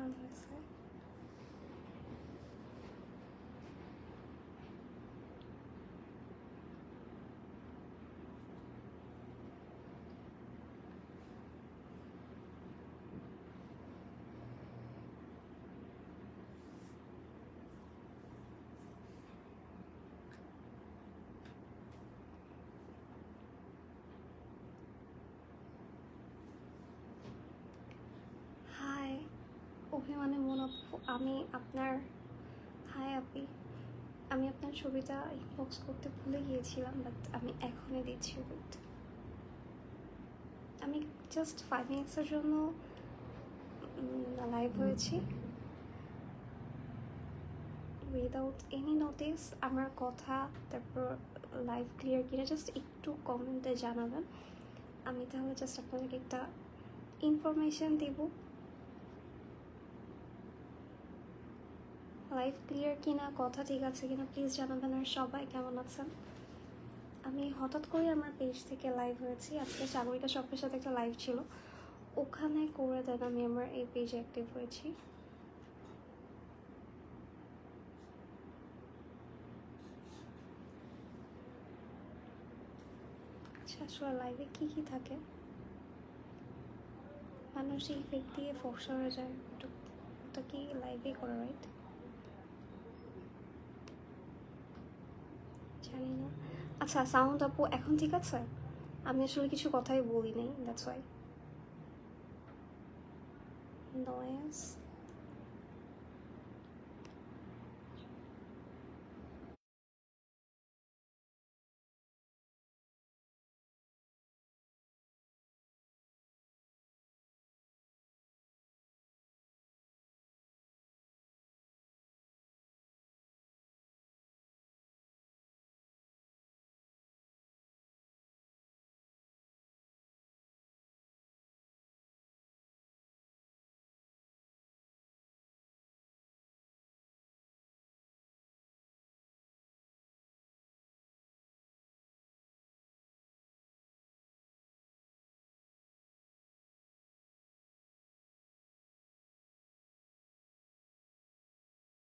দারুণ হয়েছে। হাই অভিমানে মন আপু, আমি আপনার, হাই আপি, আমি আপনার ছবিটা ইনবক্স করতে ভুলে গিয়েছিলাম, বাট আমি এখনই দিচ্ছি। ওয়েট, আমি জাস্ট 5 মিনিটসের জন্য লাইভ হয়েছি উইদাউট এনি নোটিস। আমার কথা তারপর লাইভ ক্লিয়ার কিনা জাস্ট একটু কমেন্টে জানাবেন। আমি তাহলে জাস্ট আপনাদেরকে একটা ইনফরমেশান দেব, লাইভ ক্লিয়ার কিনা, কথা ঠিক আছে কিনা প্লিজ জানাবেন। আর সবাই কেমন আছেন? আমি হঠাৎ করে আমার পেজ থেকে লাইভ হয়েছি। আজকে সাগরিকা শপের সাথে একটা লাইভ ছিল, ওখানে করে দেন আমি আমার এই পেজে অ্যাক্টিভ হয়েছি। আচ্ছা, আসলে লাইভে কী কী থাকে? মানুষ এই ফেক দিয়ে ফসা হয়ে যায়, ওটা কি লাইভে করে, রাইট? জানি না। আচ্ছা সাউন্ড আপু এখন ঠিক আছে? আমি আসলে কিছু কথাই বলি নাই, দ্যাটস ওয়াই। নয়েজ